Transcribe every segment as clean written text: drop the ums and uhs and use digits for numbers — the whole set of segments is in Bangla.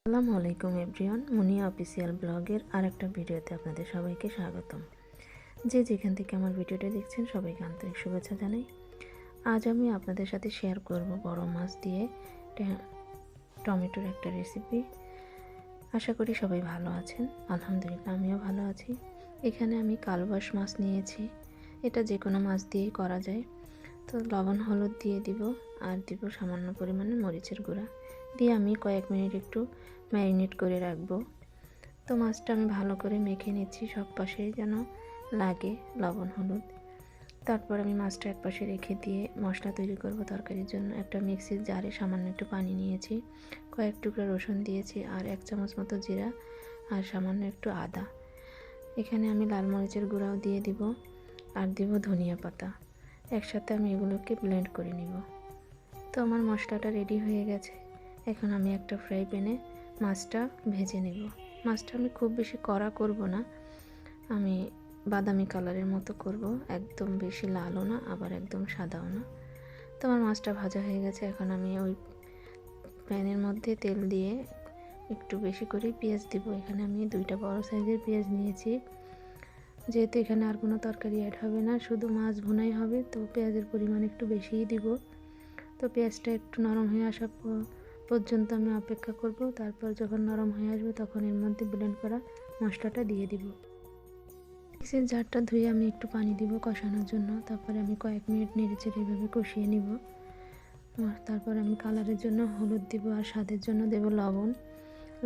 আসসালামু আলাইকুম এভরিওয়ান, মুনিয়া অফিসিয়াল ব্লগের আরেকটা ভিডিওতে আপনাদের সবাইকে স্বাগতম। যে যেখান থেকে আমার ভিডিওটা দেখছেন সবাইকে আন্তরিক শুভেচ্ছা জানাই। আজ আমি আপনাদের সাথে শেয়ার করব বড় মাছ দিয়ে টমেটোর একটা রেসিপি। আশা করি সবাই ভালো আছেন। আলহামদুলিল্লাহ আমিও ভালো আছি। এখানে আমি কালবাস মাছ নিয়েছি। এটা যে কোনো মাছ দিয়েই করা যায়। তো লবণ হলুদ দিয়ে দিব, আর দিব সামান্য পরিমাণে মরিচের গুঁড়া দিয়ে আমি কয়েক মিনিট একটু ম্যারিনেট করে রাখবো। তো মাছটা আমি ভালো করে মেখে নিচ্ছি, সব পাশে যেন লাগে লবণ হলুদ। তারপর আমি মাছটা এক পাশে রেখে দিয়ে মশলা তৈরি করব তরকারির জন্য। একটা মিক্সির জারে সামান্য একটু পানি নিয়েছি, কয়েক টুকরা রসুন দিয়েছি, আর 1 চামচ মতো জিরা, আর সামান্য একটু আদা। এখানে আমি লাল মরিচের গুঁড়াও দিয়ে দিব, আর দিব ধনিয়া পাতা। একসাথে আমি এগুলোকে ব্লেন্ড করে নিব। তো আমার মশলাটা রেডি হয়ে গেছে। এখন আমি একটা ফ্রাই প্যানে মাছটা ভেজে নেব। মাছটা আমি খুব বেশি কড়া করব না, আমি বাদামি কালারের মতো করব, একদম বেশি লালও না আবার একদম সাদাও না। তো আমার মাছটা ভাজা হয়ে গেছে। এখন আমি ওই প্যানের মধ্যে তেল দিয়ে একটু বেশি করে পেঁয়াজ দিব। এখানে আমি 2টা বড় সাইজের পেঁয়াজ নিয়েছি। যেহেতু এখানে আর কোনো তরকারি অ্যাড হবে না, শুধু মাছ ভুনাই হবে, তো পেঁয়াজের পরিমাণ একটু বেশিই দিব। তো পেঁয়াজটা একটু নরম হয়ে আসা পর্যন্ত আমি অপেক্ষা করব। তারপর যখন নরম হয়ে আসবে তখন এর মধ্যে ব্লেন্ড করা মশলাটা দিয়ে দিব। মিক্সির জারটা ধুয়ে আমি একটু পানি দিব কষানোর জন্য। তারপরে আমি কয়েক মিনিট নেড়েচেড়ে এভাবে কষিয়ে নিব। তারপর আমি কালারের জন্য হলুদ দিব, আর স্বাদের জন্য দেব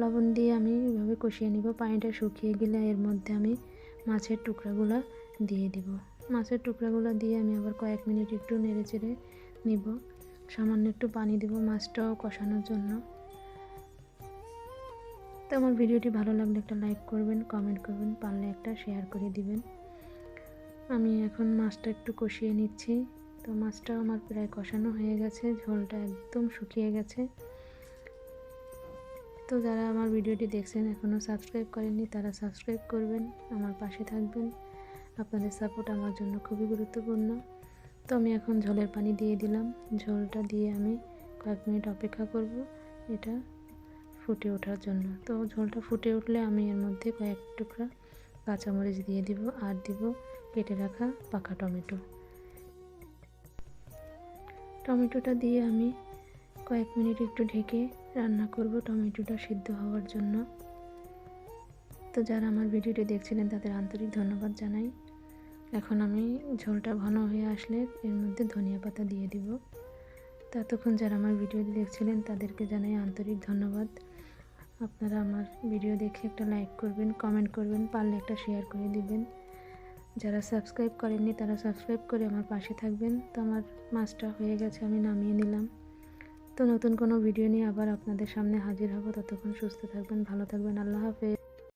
লবণ দিয়ে আমি এভাবে কষিয়ে নিব। পানিটা শুকিয়ে গেলে এর মধ্যে আমি মাছের টুকরাগুলো দিয়ে দিব। মাছের টুকরাগুলো দিয়ে আমি আবার কয়েক মিনিট একটু নেড়েচেড়ে নিব। সামান্য একটু পানি দেব মাছটাও কষানোর জন্য। তো আমার ভিডিওটি ভালো লাগলে একটা লাইক করবেন, কমেন্ট করবেন, পারলে একটা শেয়ার করে দিবেন। আমি এখন মাছটা একটু কষিয়ে নিচ্ছি। তো মাছটা আমার প্রায় কষানো হয়ে গেছে, ঝোলটা একদম শুকিয়ে গেছে। তো যারা আমার ভিডিওটি দেখছেন এখনও সাবস্ক্রাইব করেননি তারা সাবস্ক্রাইব করবেন, আমার পাশে থাকবেন। আপনাদের সাপোর্ট আমার জন্য খুবই গুরুত্বপূর্ণ। তো আমি এখন ঝোলের পানি দিয়ে দিলাম। ঝোলটা দিয়ে আমি কয়েক মিনিট অপেক্ষা করব এটা ফুটে ওঠার জন্য। তো ঝোলটা ফুটে উঠলে আমি এর মধ্যে কয়েক টুকরা কাঁচামরিচ দিয়ে দিব, আর দিব কেটে রাখা পাকা টমেটোটা দিয়ে আমি কয়েক মিনিট একটু ঢেকে রান্না করব টমেটোটা সিদ্ধ হওয়ার জন্য। তো যারা আমার ভিডিওটি দেখছিলেন তাদের আন্তরিক ধন্যবাদ জানাই। এখন আমি ঝোলটা ঘন হয়ে আসলে এর মধ্যে ধনিয়া পাতা দিয়ে দিব। ততক্ষণ যারা আমার ভিডিওটি দেখছিলেন তাদেরকে জানাই আন্তরিক ধন্যবাদ। আপনারা আমার ভিডিও দেখে একটা লাইক করবেন, কমেন্ট করবেন, পারলে একটা শেয়ার করে দিবেন। যারা সাবস্ক্রাইব করেননি তারা সাবস্ক্রাইব করে আমার পাশে থাকবেন। তো আমার মাছটা হয়ে গেছে, আমি নামিয়ে নিলাম। তো নতুন কোনো ভিডিও নিয়ে আবার আপনাদের সামনে হাজির হব। ততক্ষণ সুস্থ থাকবেন, ভালো থাকবেন। আল্লাহ হাফেজ।